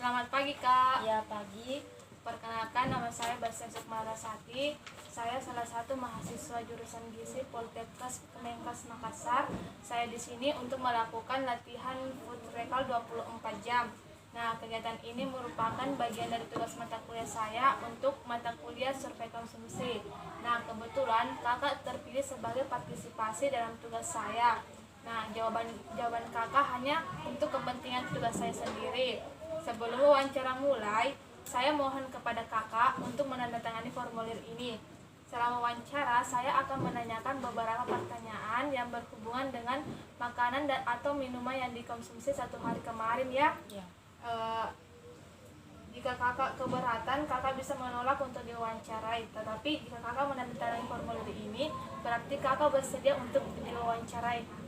Selamat pagi, Kak. Ya, pagi. Perkenalkan, nama saya Bastian Sukmarasati. Saya salah satu mahasiswa jurusan Gizi Poltekkes Kemenkes Makassar. Saya di sini untuk melakukan latihan food recall 24 jam. Nah, kegiatan ini merupakan bagian dari tugas mata kuliah saya untuk mata kuliah survei konsumsi. Nah, kebetulan kakak terpilih sebagai partisipasi dalam tugas saya. Nah, jawaban kakak hanya untuk kepentingan tugas saya sendiri. Sebelum wawancara mulai, saya mohon kepada kakak untuk menandatangani formulir ini. Selama wawancara, saya akan menanyakan beberapa pertanyaan yang berhubungan dengan makanan dan atau minuman yang dikonsumsi satu hari kemarin ya. Ya. Jika kakak keberatan, kakak bisa menolak untuk diwawancarai. Tetapi jika kakak menandatangani formulir ini, berarti kakak bersedia untuk diwawancarai.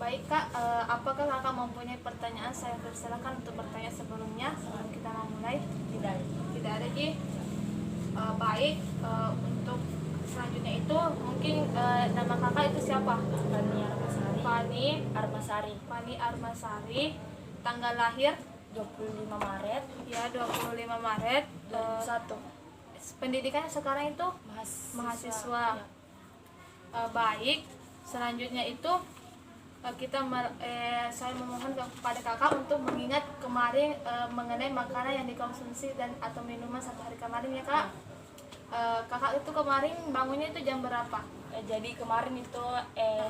Baik Kak, apakah kakak mempunyai pertanyaan? Saya persilakan untuk bertanya sebelum kita memulai. Tidak ada Ji. Baik, untuk selanjutnya itu mungkin nama kakak itu siapa? Fani Armasari. Tanggal lahir 25 Maret ya, 25 Maret 2001. Pendidikan sekarang itu mahasiswa. Ya. Baik, selanjutnya itu saya memohon kepada kakak untuk mengingat kemarin mengenai makanan yang dikonsumsi dan atau minuman satu hari kemarin ya Kak. Kakak itu kemarin bangunnya itu jam berapa? Jadi kemarin itu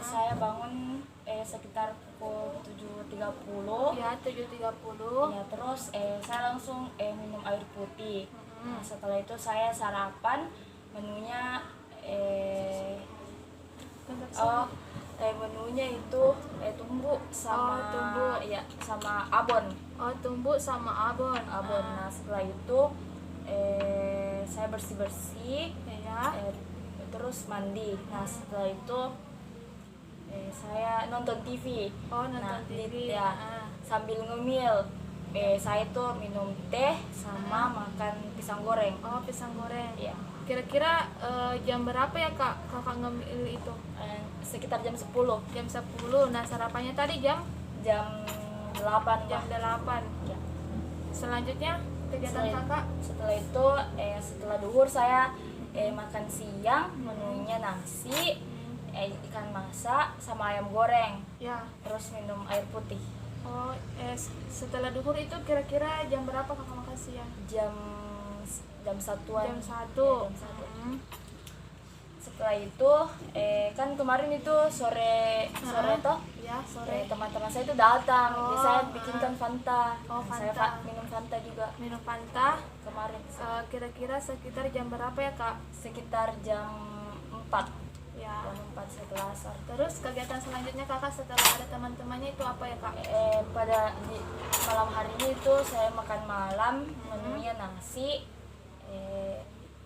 saya bangun sekitar pukul 7.30. Ya, 7.30. Ya, terus saya langsung minum air putih. Nah, setelah itu saya sarapan, menunya menunya itu tumbu sama ya sama abon. Tumbu sama abon. Nah, setelah itu saya bersih Ya. Terus mandi. Nah, setelah itu saya nonton TV. Nonton TV. Ya, sambil ngemil. Saya itu minum teh sama makan pisang goreng. Pisang goreng. Ya. Kira-kira jam berapa ya Kak kakak ngemil itu? Sekitar jam 10. Jam 10. Nah, sarapannya tadi jam 8. Jam 8. Ya. Selanjutnya kegiatan kakak? Setelah itu setelah duhur saya makan siang, menunya nasi, ikan masak sama ayam goreng. Ya. Terus minum air putih. Setelah duhur itu kira-kira jam berapa kakak makan siang? Jam 1-an. Jam 1. Ya, jam 1. Setelah itu kan kemarin itu sore toh. Ya, sore. Teman-teman saya itu datang. Jadi saya bikinkan Fanta. Fanta. Saya minum Fanta juga. Minum Fanta Kemarin. Kira-kira sekitar jam berapa ya Kak? Sekitar jam 4. Ya. Jam 4 setelah asar. Terus kegiatan selanjutnya kakak setelah ada teman-temannya itu apa ya Kak? Pada di malam harinya itu saya makan malam, menunya nasi,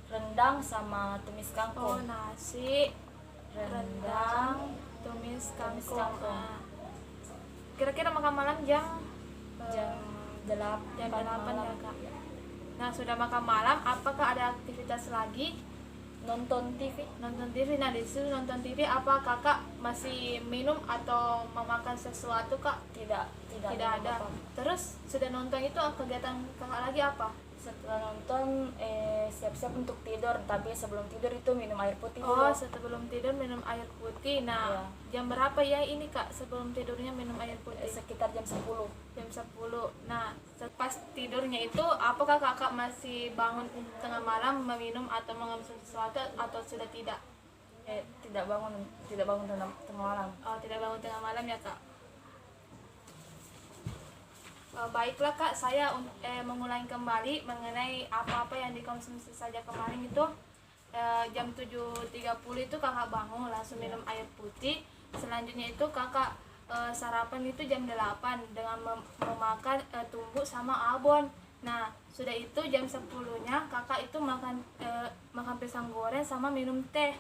rendang sama tumis kangkung. Nasi, rendang, tumis kangkung. Kira-kira makan malam jam 8 ya Kak. Nah, sudah makan malam, apakah ada aktivitas lagi? Nonton TV. Nah, di situ nonton TV apa kakak masih minum atau memakan sesuatu Kak? Tidak ada. apa-apa. Terus sudah nonton itu kegiatan kakak lagi apa? Setelah nonton siap-siap untuk tidur, tapi sebelum tidur itu minum air putih dulu. Sebelum tidur minum air putih. Nah, Ya. Jam berapa ya ini Kak sebelum tidurnya minum air putih? Sekitar jam 10. Jam 10. Nah, pas tidurnya itu apakah kakak masih bangun tengah malam meminum atau mengonsumsi sesuatu atau sudah tidak? Tidak bangun tengah malam. Tidak bangun tengah malam ya Kak. Baiklah Kak, saya mengulangi kembali mengenai apa-apa yang dikonsumsi saja kemarin itu. Jam 7.30 itu kakak bangun langsung minum air putih. Selanjutnya itu kakak sarapan itu jam 8 dengan memakan tumbu sama abon. Nah, sudah itu jam 10-nya kakak itu makan pisang goreng sama minum teh.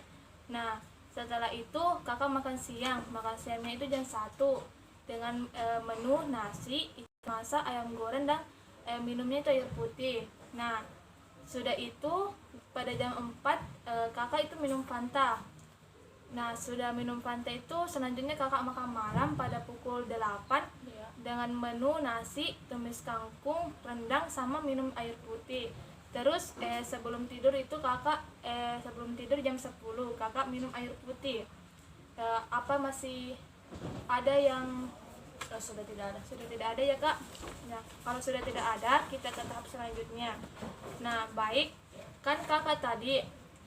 Nah, setelah itu kakak makan siangnya itu jam 1 dengan menu nasi, masak, ayam goreng dan minumnya itu air putih. Nah, sudah itu pada jam 4 kakak itu minum Fanta. Nah, sudah minum Fanta itu selanjutnya kakak makan malam pada pukul 8 Iya. dengan menu nasi, tumis kangkung, rendang sama minum air putih. Terus sebelum tidur itu kakak sebelum tidur jam 10 kakak minum air putih. Apa masih ada yang Sudah tidak ada. sudah tidak ada ya kak? Nah, kalau sudah tidak ada kita ke tahap selanjutnya. Nah, baik, kan kakak tadi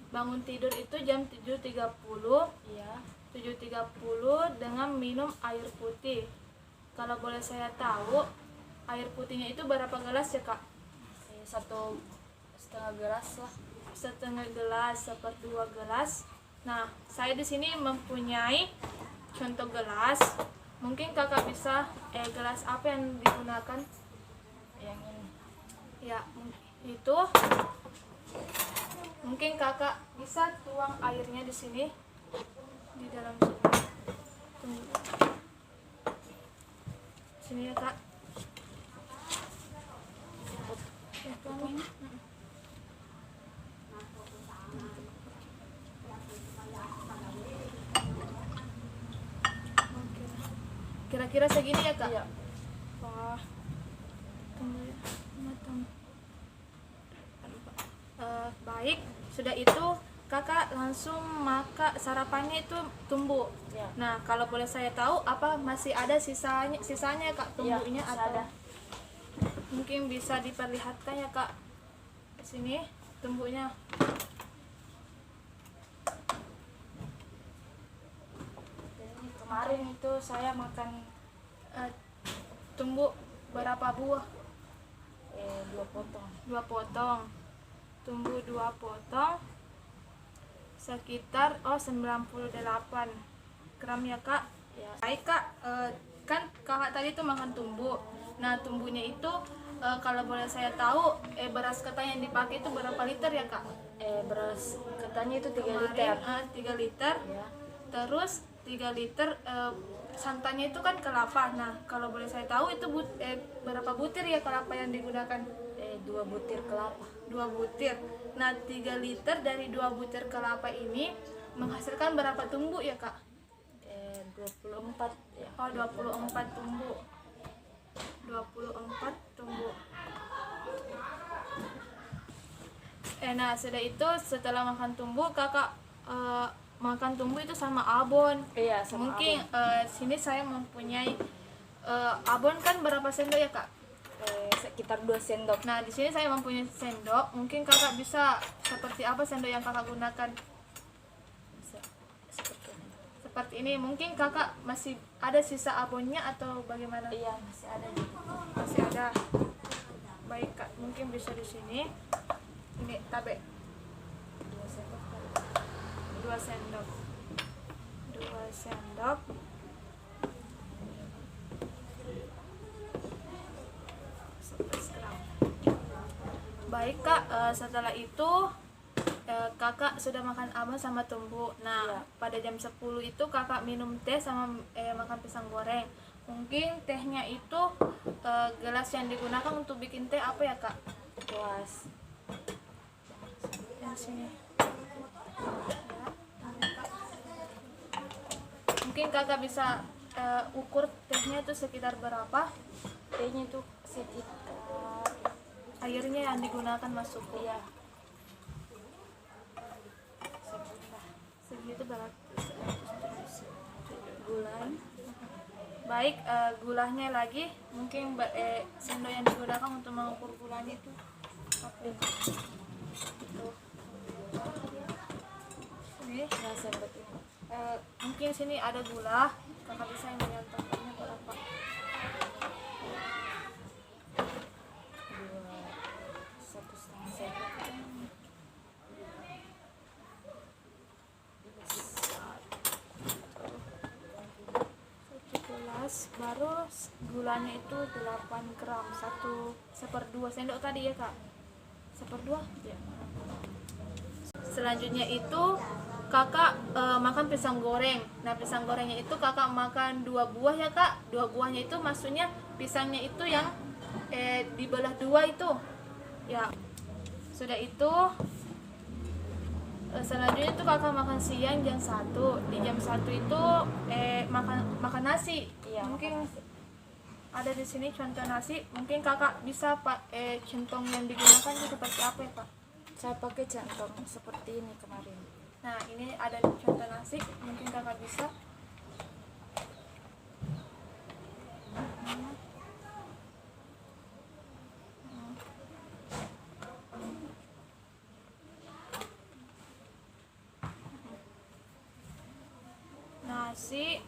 bangun tidur itu jam 7.30 Iya. 7.30 dengan minum air putih. Kalau boleh saya tahu, air putihnya itu berapa gelas ya kak? 1,5 gelas lah. Setengah gelas, 1/2 gelas. Nah, saya di sini mempunyai contoh gelas. Mungkin kakak bisa gelas apa yang digunakan? Yang ini. Ya, itu mungkin kakak bisa tuang airnya di sini, di dalam sini. Tunggu. Sini ya kak. Ya, tuangin. Oke. Kira-kira segini ya kak? Iya. Wah, tunggu ya, matang. Aduh, Pak. Baik, sudah itu kakak langsung sarapannya itu tumbuk. Iya. Nah, kalau boleh saya tahu apa masih ada sisanya kak tumbuknya Iya, masih atau ada. mungkin bisa diperlihatkan ya kak di sini tumbuknya. Jadi kemarin itu saya makan Eh, tumbuk berapa buah? 2 potong. 2 potong. Tumbuh 2 potong sekitar 98 gram ya kak. Ya. Baik kak, kan kakak tadi tuh makan tumbuh. Nah, tumbuhnya itu kalau boleh saya tahu beras ketan yang dipakai itu berapa liter ya kak? Beras ketannya itu 3 Kemarin, liter. 3 liter. Ya. Terus 3 liter santannya itu kan kelapa. Nah, kalau boleh saya tahu itu berapa butir ya kelapa yang digunakan? 2 butir kelapa. 2 butir. Nah, 3 liter dari 2 butir kelapa ini menghasilkan berapa tumbuk ya kak? 24 ya. Oh, 24 tumbuk. 24 tumbuk. Nah, sudah itu setelah makan tumbuk kakak makan tumbuk itu sama abon. Iya, sama Mungkin sini saya mempunyai abon kan berapa sendok ya kak? sekitar 2 sendok. Nah, di sini saya mempunyai sendok. Mungkin kakak bisa seperti apa sendok yang kakak gunakan? Seperti ini. Seperti ini. Mungkin kakak masih ada sisa abonnya atau bagaimana? Iya, masih ada. Masih ada. Baik kak, mungkin bisa di sini. Ini tabe 2 sendok. 2 sendok. 2 sendok. Baik kak, setelah itu kakak sudah makan abon sama tumbuk. Nah, Iya. pada jam 10 itu kakak minum teh sama makan pisang goreng. Mungkin tehnya itu gelas yang digunakan untuk bikin teh apa ya kak? Gelas. Yang sini. Mungkin kakak bisa ukur tehnya itu sekitar berapa? Tehnya itu sekitar Airnya yang digunakan masuk. iya. Segitu berapa? Gula. Baik, gulanya lagi mungkin sendok yang digunakan untuk mengukur gulanya itu apa? Tuh. Ini Nah, sendok ini. mungkin sini ada gula, kakak bisa yang menyontohkannya berapa? 1,5 sendok. Baru gulanya itu 8 gram, 1/2 sendok tadi ya kak? 1/2 ya. Selanjutnya itu kakak makan pisang goreng. Nah, pisang gorengnya itu kakak makan 2 buah ya kak. 2 buahnya itu maksudnya pisangnya itu yang dibelah 2 itu ya. Sudah itu Selanjutnya itu kakak makan siang jam 1. Di jam 1 itu makan nasi. Iya, Mungkin makan nasi. ada di sini contoh nasi. Mungkin kakak bisa centong yang digunakan itu seperti apa ya kak? Saya pakai centong seperti ini kemarin. Nah ini ada contoh nasi. Mungkin kakak bisa. Nasi,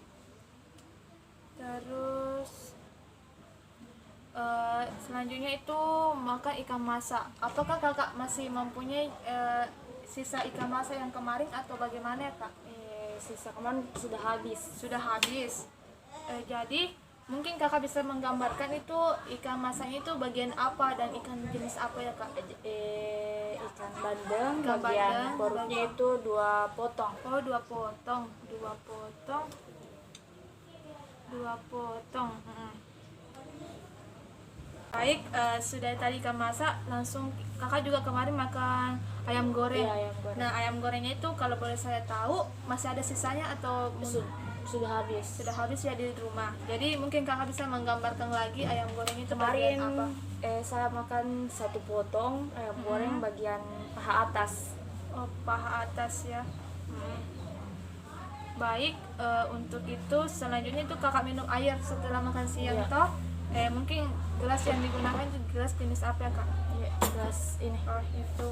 terus selanjutnya itu makan ikan masak. Apakah kakak masih mempunyai sisa ikan masak yang kemarin atau bagaimana ya kak? Sisa kemarin sudah habis. Sudah habis. Jadi mungkin kakak bisa menggambarkan itu ikan masaknya itu bagian apa dan ikan jenis apa ya kak? Ikan bandeng, Ikan bagian bandeng, perutnya bagian- itu 2 potong. Oh 2 potong, 2 potong, 2 potong. Baik, sudah tadi ikan masak, langsung kakak juga kemarin makan ayam goreng. Iya, ayam goreng. Nah ayam gorengnya itu kalau boleh saya tahu masih ada sisanya atau Sudah habis. sudah habis ya di rumah. Jadi mungkin kakak bisa menggambarkan lagi ayam goreng itu Kemarin bagian apa? saya makan 1 potong ayam goreng bagian paha atas. Oh paha atas ya. Baik, untuk itu selanjutnya itu kakak minum air setelah makan siang Iya. toh. Mungkin gelas yang digunakan itu gelas jenis apa ya kak? Iya, gelas ini. Oh itu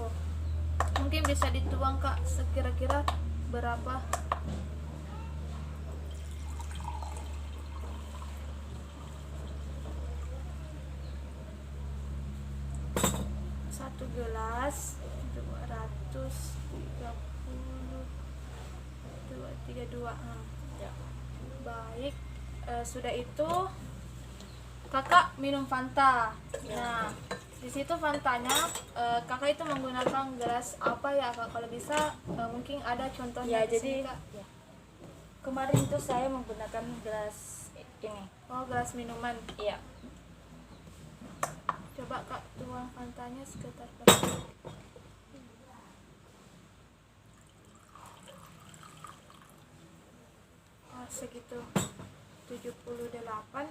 mungkin bisa dituang kak sekira-kira berapa? Satu gelas 232. Ya. Baik, sudah itu kakak minum Fanta. Nah, di situ Fantanya kakak itu menggunakan gelas apa ya kak? Kalau bisa mungkin ada contohnya Ya, di sini, jadi kak. ya. Kemarin itu saya menggunakan gelas ini. Oh gelas minuman. Iya. Coba kak tuang Fantanya sekitar berapa? Segitu 78.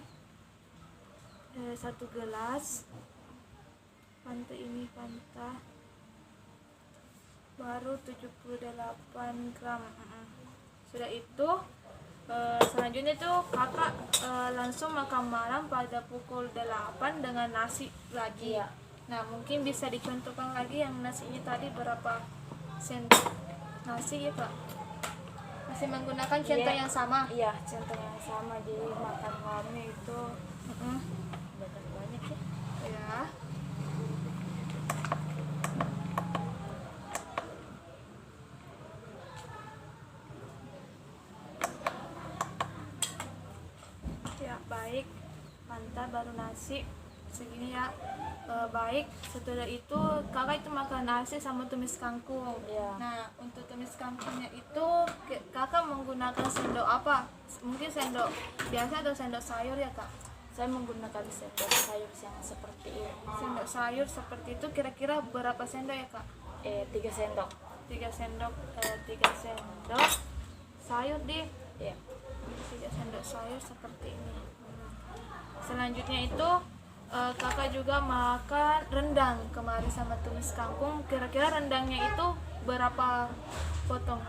Satu gelas Fanta ini Fanta baru 78 gram. Sudah itu selanjutnya itu kakak langsung makan malam pada pukul 8 dengan nasi lagi. Iya. Nah mungkin bisa dicontohkan lagi yang nasinya tadi berapa sendok nasi ya kak? Masih menggunakan centong Iya. yang sama. Iya, centong yang sama. Jadi makan malamnya itu banyak ya. Ya. Ya baik, mantap baru nasi segini ya. Baik, setelah itu kakak itu makan nasi sama tumis kangkung. Iya. Nah untuk tumis kangkungnya itu kakak menggunakan sendok apa? Mungkin sendok biasa atau sendok sayur ya kak? Saya menggunakan sendok sayur yang seperti ini. Sendok sayur seperti itu kira-kira berapa sendok ya kak? 3 sendok. 3 sendok, 3 sendok sayur di Iya. 3 sendok sayur seperti ini. Selanjutnya itu kakak juga makan rendang kemarin sama tumis kangkung. Kira-kira rendangnya itu berapa potong?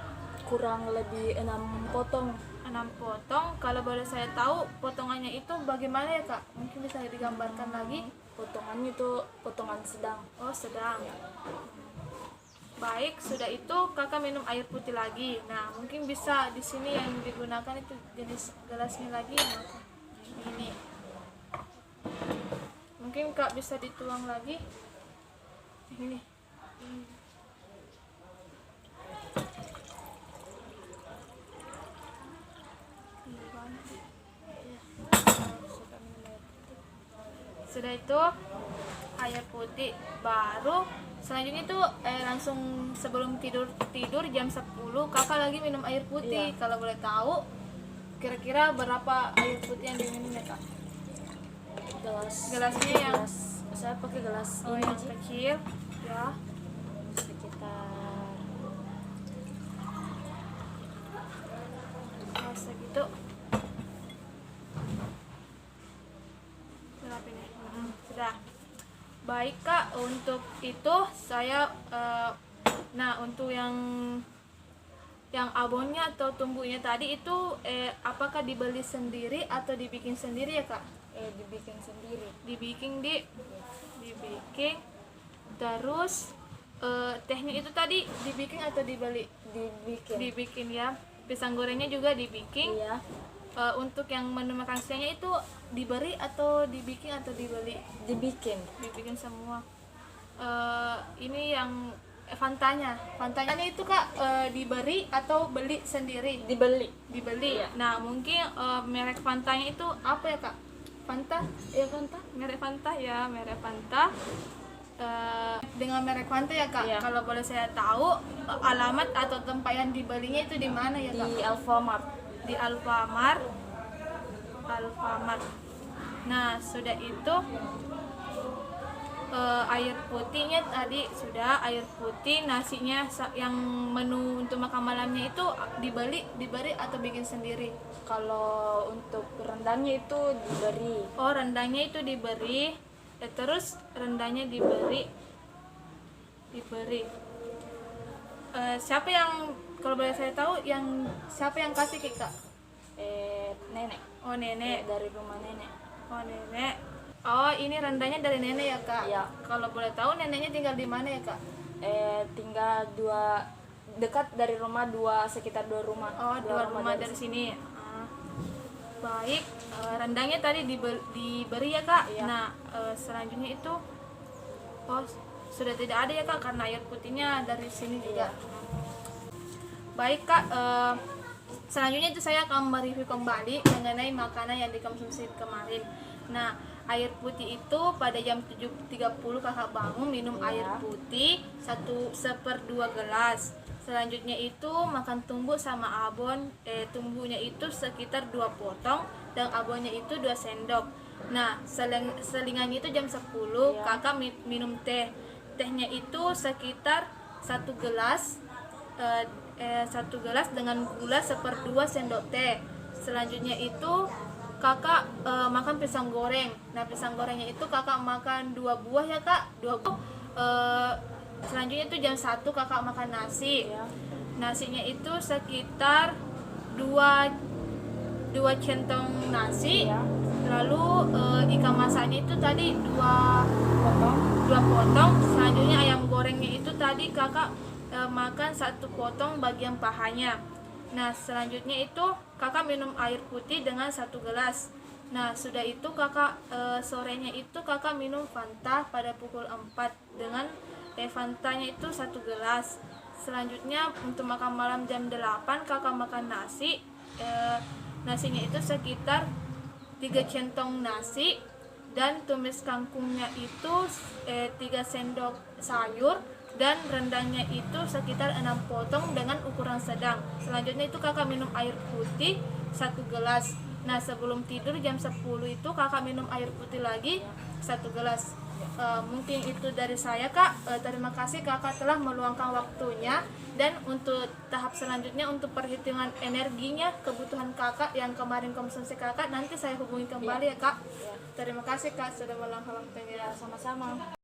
Kurang lebih 6 potong. 6 potong. Kalau boleh saya tahu potongannya itu bagaimana ya kak? Mungkin bisa digambarkan lagi. Potongannya itu potongan sedang. Oh sedang. Baik, sudah itu kakak minum air putih lagi. Nah mungkin bisa di sini yang digunakan itu jenis gelasnya lagi. Nah, ini mungkin kak bisa dituang lagi ini. Sudah itu air putih baru selanjutnya itu langsung sebelum tidur jam 10 kakak lagi minum air putih. Iya. Kalau boleh tahu kira-kira berapa air putih yang diminum ya kak? Gelasnya yang saya pakai gelas oh, ini yang Ci. kecil ya. Sekitar Baik kak, untuk itu saya nah untuk yang abonnya atau tumbuhnya tadi itu apakah dibeli sendiri atau dibikin sendiri ya kak? Dibikin sendiri. Dibikin. Terus tehnya itu tadi dibikin atau dibeli? Dibikin ya. Pisang gorengnya juga dibikin. Iya. Untuk yang menu makan siangnya itu diberi atau dibikin atau dibeli? Dibikin semua. Ini yang Fantanya itu kak diberi atau beli sendiri? Dibeli. Iya. Nah mungkin merek Fantanya itu apa ya kak? Fanta? Merek Fanta. Dengan merek Fanta ya kak. Iya. Kalau boleh saya tahu alamat atau tempat yang dibelinya itu di mana ya kak? Di Alfamart. Di Alfamart. Nah sudah itu air putihnya tadi sudah, air putih, nasinya yang menu untuk makan malamnya itu diberi atau bikin sendiri? Kalau untuk rendangnya itu diberi. Oh rendangnya itu diberi. Terus rendangnya diberi. Siapa yang, kalau boleh saya tahu, siapa yang kasih ke kak? Nenek. Oh nenek. Dari rumah nenek. Oh nenek. Oh ini rendangnya dari nenek ya kak? Iya. Kalau boleh tahu neneknya tinggal di mana ya kak? Tinggal dekat dari rumah sekitar 2 rumah. Oh 2 rumah dari sini. Baik, rendangnya tadi diberi ya kak? Iya. Nah selanjutnya itu sudah tidak ada ya kak karena air putihnya dari sini juga. Iya. Baik kak, selanjutnya itu saya akan mereview kembali mengenai makanan yang dikonsumsi kemarin. Nah air putih itu pada jam 7.30 kakak bangun minum air putih 1/2 gelas. Selanjutnya itu makan tumbuk sama abon. Tumbuknya itu sekitar 2 potong dan abonnya itu 2 sendok. Nah selingannya itu jam 10 kakak minum teh. Tehnya itu sekitar 1 gelas. 1 gelas dengan gula 1/2 sendok teh. Selanjutnya itu kakak makan pisang goreng. Nah pisang gorengnya itu kakak makan 2 buah ya kak, 2 buah. Selanjutnya itu jam 1 kakak makan nasi. Nasinya itu sekitar 2 centong nasi. Lalu ikan masaknya itu tadi 2 potong. Selanjutnya ayam gorengnya itu tadi kakak makan 1 potong bagian pahanya. Nah selanjutnya itu kakak minum air putih dengan 1 gelas. Nah sudah itu kakak sorenya itu kakak minum Fanta pada pukul 4 dengan Fantanya itu 1 gelas. Selanjutnya untuk makan malam jam 8 kakak makan nasi. Nasinya itu sekitar 3 centong nasi dan tumis kangkungnya itu 3 sendok sayur. Dan rendangnya itu sekitar 6 potong dengan ukuran sedang. Selanjutnya itu kakak minum air putih 1 gelas. Nah sebelum tidur jam 10 itu kakak minum air putih lagi 1 gelas. Mungkin itu dari saya kak. Terima kasih kakak telah meluangkan waktunya. Dan untuk tahap selanjutnya untuk perhitungan energinya, kebutuhan kakak yang kemarin konsumsi kakak, nanti saya hubungi kembali ya kak. Terima kasih kak sudah meluangkan waktunya. Sama-sama.